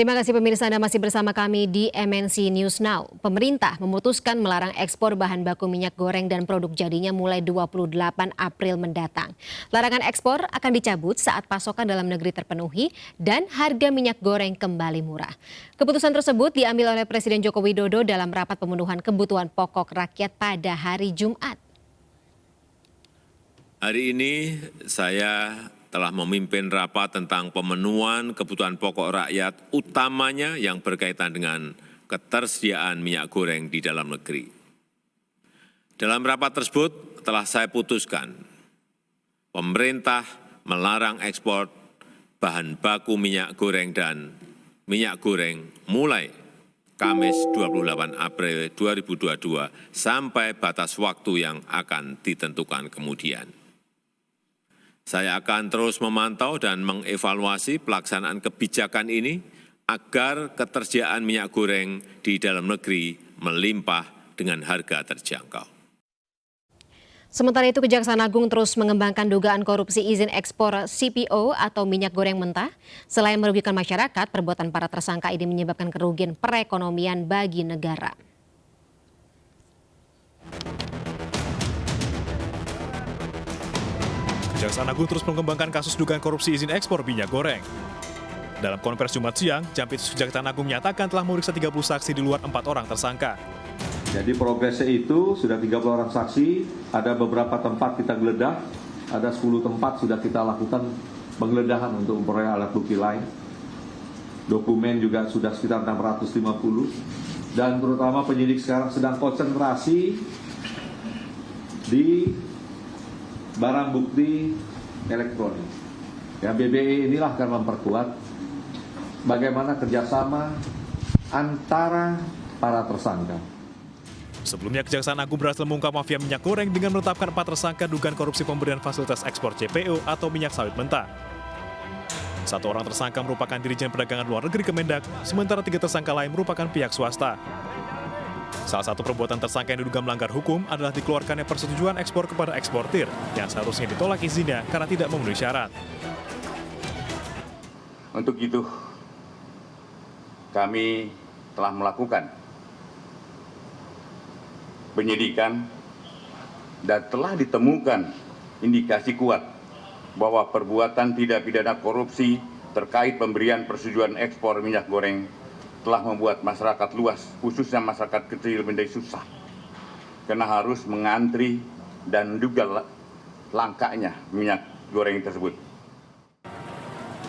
Terima kasih pemirsa, Anda masih bersama kami di MNC News Now. Pemerintah memutuskan melarang ekspor bahan baku minyak goreng dan produk jadinya mulai 28 April mendatang. Larangan ekspor akan dicabut saat pasokan dalam negeri terpenuhi dan harga minyak goreng kembali murah. Keputusan tersebut diambil oleh Presiden Joko Widodo dalam rapat pemenuhan kebutuhan pokok rakyat pada hari Jumat. Hari ini saya telah memimpin rapat tentang pemenuhan kebutuhan pokok rakyat, utamanya yang berkaitan dengan ketersediaan minyak goreng di dalam negeri. Dalam rapat tersebut telah saya putuskan, pemerintah melarang ekspor bahan baku minyak goreng dan minyak goreng mulai Kamis 28 April 2022 sampai batas waktu yang akan ditentukan kemudian. Saya akan terus memantau dan mengevaluasi pelaksanaan kebijakan ini agar ketersediaan minyak goreng di dalam negeri melimpah dengan harga terjangkau. Sementara itu, Kejaksaan Agung terus mengembangkan dugaan korupsi izin ekspor CPO atau minyak goreng mentah. Selain merugikan masyarakat, perbuatan para tersangka ini menyebabkan kerugian perekonomian bagi negara. Kejaksaan Agung terus mengembangkan kasus dugaan korupsi izin ekspor minyak goreng. Dalam konferensi Jumat siang, Jampitsus Kejaksaan Agung menyatakan telah memeriksa 30 saksi di luar 4 orang tersangka. Jadi progresnya itu sudah 30 orang saksi, ada beberapa tempat kita geledah, ada 10 tempat sudah kita lakukan penggeledahan untuk memperoleh alat bukti lain. Dokumen juga sudah sekitar 650, dan terutama penyidik sekarang sedang konsentrasi di barang bukti elektronik. Ya, BBE inilah akan memperkuat bagaimana kerjasama antara para tersangka. Sebelumnya, Kejaksaan Agung berhasil mengungkap mafia minyak goreng dengan menetapkan 4 tersangka dugaan korupsi pemberian fasilitas ekspor CPO atau minyak sawit mentah. 1 orang tersangka merupakan Dirjen Perdagangan Luar Negeri Kemendak, sementara 3 tersangka lain merupakan pihak swasta. Salah satu perbuatan tersangka yang diduga melanggar hukum adalah dikeluarkannya persetujuan ekspor kepada eksportir yang seharusnya ditolak izinnya karena tidak memenuhi syarat. Untuk itu, kami telah melakukan penyidikan dan telah ditemukan indikasi kuat bahwa perbuatan tidak pidana korupsi terkait pemberian persetujuan ekspor minyak goreng telah membuat masyarakat luas, khususnya masyarakat kecil, menjadi susah karena harus mengantri dan juga langkanya minyak goreng tersebut.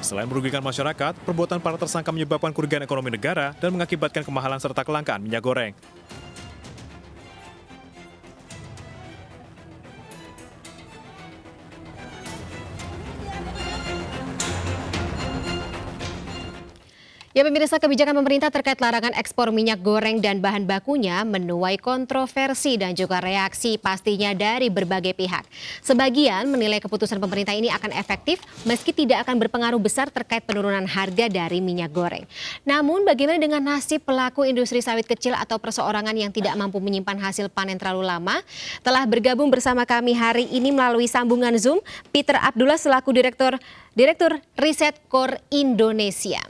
Selain merugikan masyarakat, perbuatan para tersangka menyebabkan kerugian ekonomi negara dan mengakibatkan kemahalan serta kelangkaan minyak goreng. Ya pemirsa, kebijakan pemerintah terkait larangan ekspor minyak goreng dan bahan bakunya menuai kontroversi dan juga reaksi pastinya dari berbagai pihak. Sebagian menilai keputusan pemerintah ini akan efektif meski tidak akan berpengaruh besar terkait penurunan harga dari minyak goreng. Namun bagaimana dengan nasib pelaku industri sawit kecil atau perseorangan yang tidak mampu menyimpan hasil panen terlalu lama? Telah bergabung bersama kami hari ini melalui sambungan Zoom Peter Abdullah selaku Direktur Riset Core Indonesia.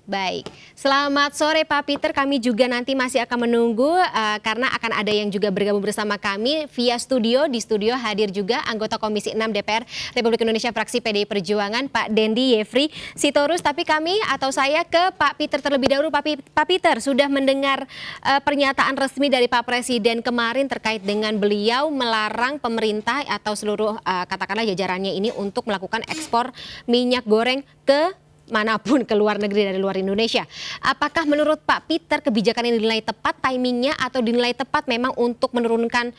Baik, selamat sore Pak Peter. Kami juga nanti masih akan menunggu karena akan ada yang juga bergabung bersama kami via studio. Di studio hadir juga anggota Komisi 6 DPR Republik Indonesia fraksi PDI Perjuangan Pak Dendi Yefri Sitorus. Tapi kami atau saya ke Pak Peter terlebih dahulu. Pak Peter, sudah mendengar pernyataan resmi dari Pak Presiden kemarin terkait dengan beliau melarang pemerintah atau seluruh katakanlah jajarannya ini untuk melakukan ekspor minyak goreng ke manapun ke luar negeri dari luar Indonesia. Apakah menurut Pak Peter kebijakan ini dinilai tepat timingnya atau dinilai tepat memang untuk menurunkan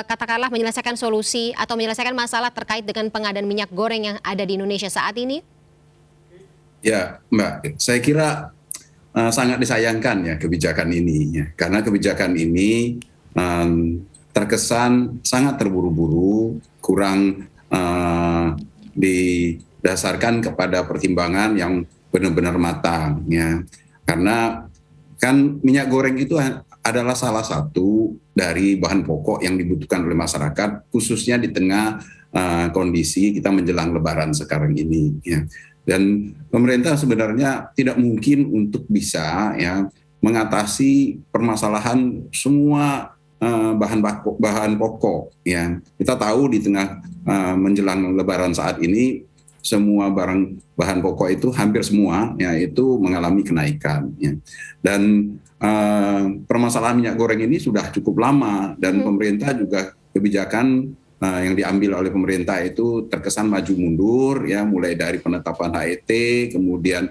katakanlah menyelesaikan solusi atau menyelesaikan masalah terkait dengan pengadaan minyak goreng yang ada di Indonesia saat ini? Ya Mbak, saya kira sangat disayangkan ya kebijakan ini ya. Karena kebijakan ini terkesan sangat terburu-buru, kurang didasarkan kepada pertimbangan yang benar-benar matang ya. Karena kan minyak goreng itu adalah salah satu dari bahan pokok yang dibutuhkan oleh masyarakat, khususnya di tengah kondisi kita menjelang Lebaran sekarang ini ya. Dan pemerintah sebenarnya tidak mungkin untuk bisa ya mengatasi permasalahan semua bahan pokok ya. Kita tahu di tengah menjelang Lebaran saat ini semua bahan pokok itu hampir semua ya itu mengalami kenaikan ya. Dan permasalahan minyak goreng ini sudah cukup lama dan pemerintah juga kebijakan yang diambil oleh pemerintah itu terkesan maju mundur ya, mulai dari penetapan HET, kemudian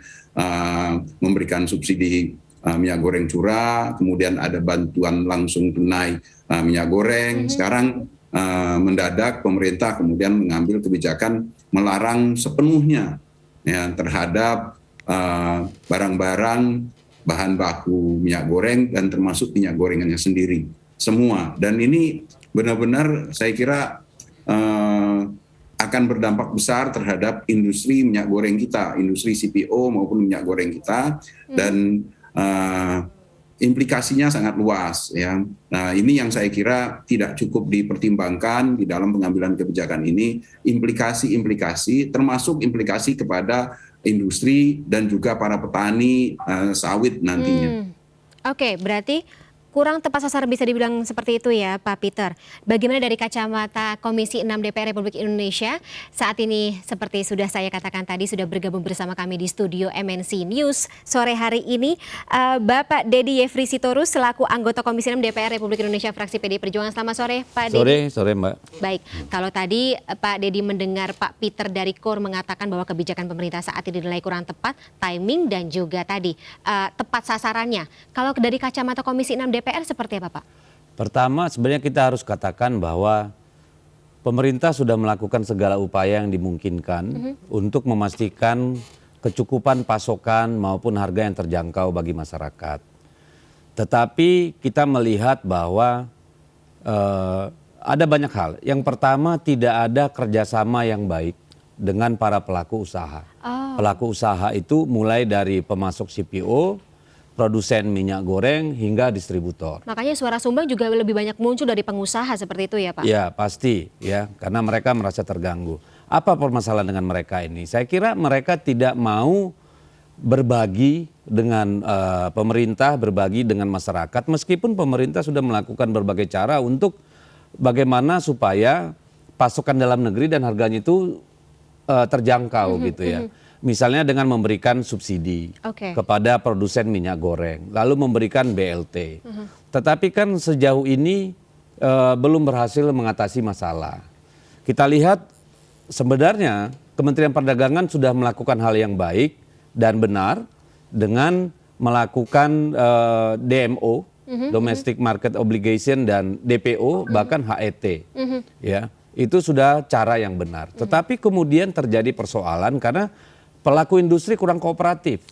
memberikan subsidi minyak goreng curah, kemudian ada bantuan langsung tunai minyak goreng. Sekarang mendadak pemerintah kemudian mengambil kebijakan melarang sepenuhnya ya terhadap barang-barang bahan baku minyak goreng dan termasuk minyak gorengannya sendiri semua. Dan ini benar-benar saya kira akan berdampak besar terhadap industri minyak goreng kita, industri CPO maupun minyak goreng kita, dan implikasinya sangat luas ya. Nah, ini yang saya kira tidak cukup dipertimbangkan di dalam pengambilan kebijakan ini, implikasi-implikasi termasuk implikasi kepada industri dan juga para petani sawit nantinya. Oke, berarti kurang tepat sasaran bisa dibilang seperti itu ya Pak Peter. Bagaimana dari kacamata Komisi 6 DPR Republik Indonesia? Saat ini seperti sudah saya katakan tadi sudah bergabung bersama kami di studio MNC News sore hari ini Bapak Dedi Yefri Sitorus selaku anggota Komisi 6 DPR Republik Indonesia fraksi PD Perjuangan. Selamat sore Pak Dedi. Sore Mbak. Baik, kalau tadi Pak Dedi mendengar Pak Peter dari KOR mengatakan bahwa kebijakan pemerintah saat ini dinilai kurang tepat, timing dan juga tadi tepat sasarannya. Kalau dari kacamata Komisi 6 DPR seperti apa Pak? Pertama sebenarnya kita harus katakan bahwa pemerintah sudah melakukan segala upaya yang dimungkinkan untuk memastikan kecukupan pasokan maupun harga yang terjangkau bagi masyarakat. Tetapi kita melihat bahwa ada banyak hal. Yang pertama tidak ada kerjasama yang baik dengan para pelaku usaha. Pelaku usaha itu mulai dari pemasok CPO, produsen minyak goreng hingga distributor. Makanya suara sumbang juga lebih banyak muncul dari pengusaha seperti itu ya Pak? Ya pasti ya, karena mereka merasa terganggu. Apa permasalahan dengan mereka ini? Saya kira mereka tidak mau berbagi dengan pemerintah, berbagi dengan masyarakat, meskipun pemerintah sudah melakukan berbagai cara untuk bagaimana supaya pasokan dalam negeri dan harganya itu terjangkau gitu ya. Misalnya dengan memberikan subsidi kepada produsen minyak goreng, lalu memberikan BLT. Tetapi kan sejauh ini belum berhasil mengatasi masalah. Kita lihat sebenarnya Kementerian Perdagangan sudah melakukan hal yang baik dan benar dengan melakukan DMO, Domestic Market Obligation, dan DPO, bahkan HET. Ya, itu sudah cara yang benar. Tetapi kemudian terjadi persoalan karena pelaku industri kurang kooperatif.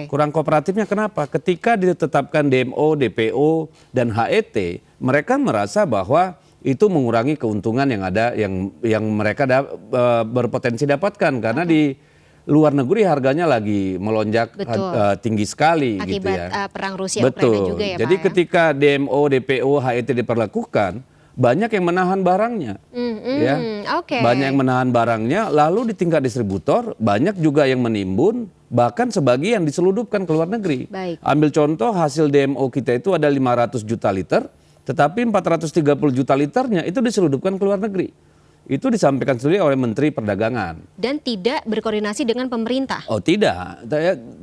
Kurang kooperatifnya kenapa? Ketika ditetapkan DMO, DPO, dan HET, mereka merasa bahwa itu mengurangi keuntungan yang ada, yang mereka berpotensi dapatkan karena di luar negeri harganya lagi melonjak tinggi sekali akibat gitu ya. Perang Rusia Ukraina juga ya Pak. Jadi ketika DMO, DPO, HET diperlakukan, banyak yang menahan barangnya, ya. Banyak yang menahan barangnya, lalu di tingkat distributor banyak juga yang menimbun, bahkan sebagian diseludupkan ke luar negeri. Ambil contoh hasil DMO kita itu ada 500 juta liter, tetapi 430 juta liternya itu diseludupkan ke luar negeri. Itu disampaikan sendiri oleh Menteri Perdagangan. Dan tidak berkoordinasi dengan pemerintah. Oh tidak,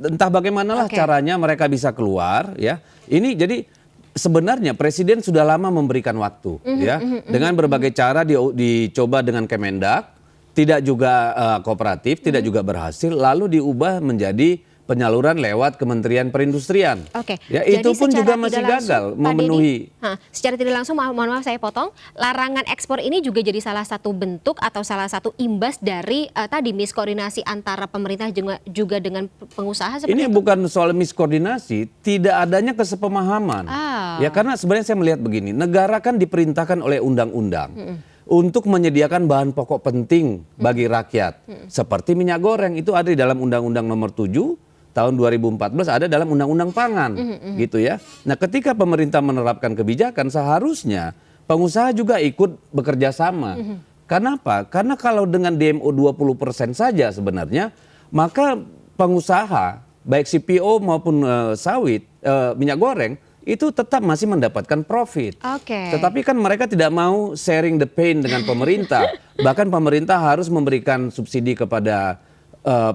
entah bagaimanalah caranya mereka bisa keluar, ya. Ini jadi sebenarnya Presiden sudah lama memberikan waktu, ya, dengan berbagai cara dicoba dengan Kemendak, tidak juga kooperatif, tidak juga berhasil, lalu diubah menjadi penyaluran lewat Kementerian Perindustrian. Ya, itu pun juga masih gagal memenuhi. Secara tidak langsung, mohon maaf saya potong, larangan ekspor ini juga jadi salah satu bentuk atau salah satu imbas dari tadi miskoordinasi antara pemerintah juga dengan pengusaha. Ini bukan soal miskoordinasi, tidak adanya kesepemahaman. Ya karena sebenarnya saya melihat begini, negara kan diperintahkan oleh undang-undang untuk menyediakan bahan pokok penting bagi rakyat. Seperti minyak goreng itu ada di dalam Undang-Undang Nomor 7 tahun 2014, ada dalam Undang-Undang Pangan, gitu ya. Nah, ketika pemerintah menerapkan kebijakan, seharusnya pengusaha juga ikut bekerja sama. Kenapa? Karena kalau dengan DMO 20% saja sebenarnya maka pengusaha baik CPO maupun sawit minyak goreng itu tetap masih mendapatkan profit. Oke. Tetapi kan mereka tidak mau sharing the pain dengan pemerintah. Bahkan pemerintah harus memberikan subsidi kepada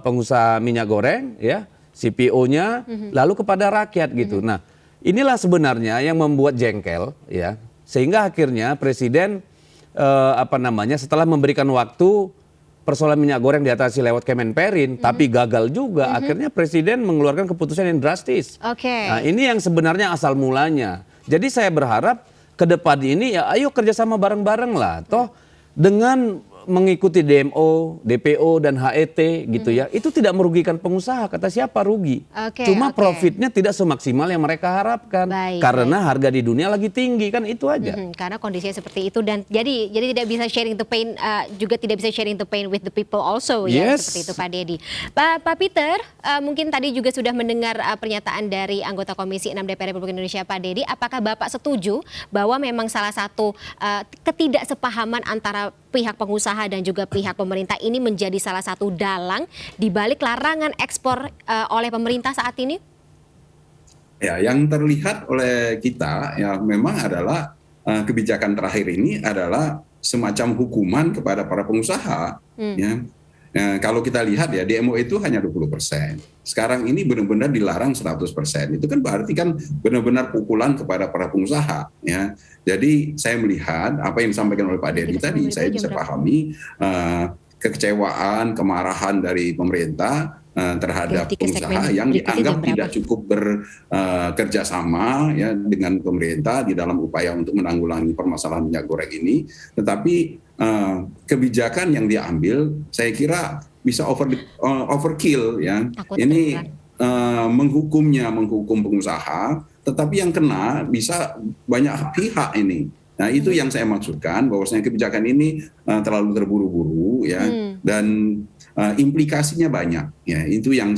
pengusaha minyak goreng, ya, CPO-nya, lalu kepada rakyat gitu. Nah, inilah sebenarnya yang membuat jengkel, ya, sehingga akhirnya Presiden setelah memberikan waktu persoalan minyak goreng diatasi lewat Kemenperin, tapi gagal juga. Akhirnya Presiden mengeluarkan keputusan yang drastis. Oke. Nah, ini yang sebenarnya asal mulanya. Jadi saya berharap ke depan ini ya ayo kerjasama bareng-bareng lah. Toh dengan mengikuti DMO, DPO dan HET gitu ya, itu tidak merugikan pengusaha. Kata siapa rugi? Cuma profitnya tidak semaksimal yang mereka harapkan. Karena harga di dunia lagi tinggi, kan itu aja. Karena kondisinya seperti itu dan jadi tidak bisa sharing the pain, juga tidak bisa sharing the pain with the people also ya, seperti itu Pak Dedi. Pak Peter, mungkin tadi juga sudah mendengar pernyataan dari anggota Komisi 6 DPR Republik Indonesia Pak Dedi. Apakah Bapak setuju bahwa memang salah satu ketidaksepahaman antara pihak pengusaha dan juga pihak pemerintah ini menjadi salah satu dalang di balik larangan ekspor oleh pemerintah saat ini? Ya, yang terlihat oleh kita ya memang adalah kebijakan terakhir ini adalah semacam hukuman kepada para pengusaha. Ya. Kalau kita lihat ya DMO itu hanya 20%. Sekarang ini benar-benar dilarang 100%. Itu kan berarti kan benar-benar pukulan kepada para pengusaha. Ya. Jadi saya melihat apa yang disampaikan oleh Pak Dedi tadi, saya bisa pahami kekecewaan, kemarahan dari pemerintah terhadap pengusaha yang dianggap tidak cukup bekerja sama ya dengan pemerintah di dalam upaya untuk menanggulangi permasalahan minyak goreng ini. Tetapi kebijakan yang diambil saya kira bisa overkill ya. Ini menghukum pengusaha, tetapi yang kena bisa banyak pihak ini. Nah itu yang saya maksudkan bahwasanya kebijakan ini terlalu terburu-buru ya dan implikasinya banyak ya. Itu yang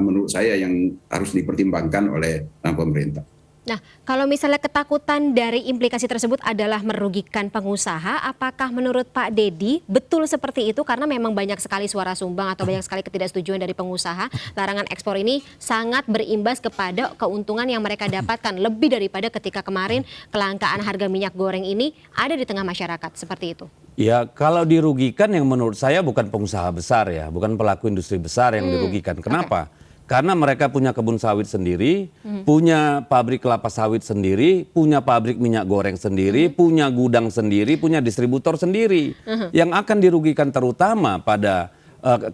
menurut saya yang harus dipertimbangkan oleh pemerintah. Nah, kalau misalnya ketakutan dari implikasi tersebut adalah merugikan pengusaha, apakah menurut Pak Dedi betul seperti itu? Karena memang banyak sekali suara sumbang atau banyak sekali ketidaksetujuan dari pengusaha. Larangan ekspor ini sangat berimbas kepada keuntungan yang mereka dapatkan. Lebih daripada ketika kemarin kelangkaan harga minyak goreng ini ada di tengah masyarakat. Seperti itu. Ya, kalau dirugikan yang menurut saya bukan pengusaha besar ya. Bukan pelaku industri besar yang dirugikan. Kenapa? Karena mereka punya kebun sawit sendiri, punya pabrik kelapa sawit sendiri, punya pabrik minyak goreng sendiri, punya gudang sendiri, punya distributor sendiri. Yang akan dirugikan terutama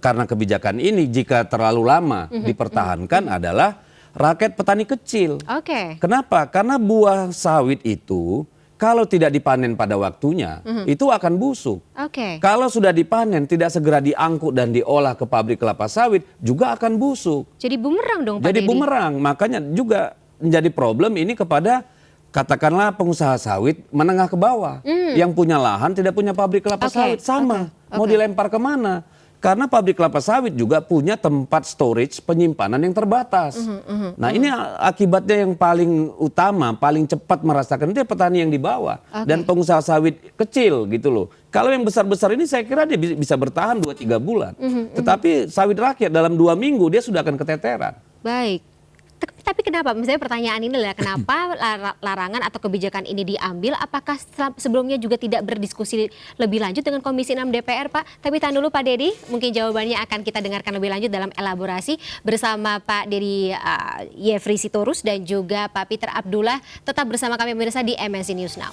karena kebijakan ini jika terlalu lama dipertahankan adalah rakyat petani kecil. Kenapa? Karena buah sawit itu kalau tidak dipanen pada waktunya, itu akan busuk. Kalau sudah dipanen, tidak segera diangkut dan diolah ke pabrik kelapa sawit, juga akan busuk. Jadi bumerang dong Pak Dedi. Jadi bumerang, makanya juga menjadi problem ini kepada katakanlah pengusaha sawit menengah ke bawah. Yang punya lahan tidak punya pabrik kelapa sawit, sama. Mau dilempar kemana? Karena pabrik kelapa sawit juga punya tempat storage penyimpanan yang terbatas. Nah ini akibatnya yang paling utama, paling cepat merasakan itu petani yang di bawah. Dan pengusaha sawit kecil gitu loh. Kalau yang besar-besar ini saya kira dia bisa bertahan 2-3 bulan. Tetapi sawit rakyat dalam 2 minggu dia sudah akan keteteran. Baik. Tapi kenapa, misalnya pertanyaan ini adalah kenapa larangan atau kebijakan ini diambil, apakah sebelumnya juga tidak berdiskusi lebih lanjut dengan Komisi 6 DPR Pak? Tapi tahan dulu Pak Dedi, mungkin jawabannya akan kita dengarkan lebih lanjut dalam elaborasi bersama Pak Dedi Yefri Sitorus dan juga Pak Peter Abdullah. Tetap bersama kami pemirsa di MNC News Now.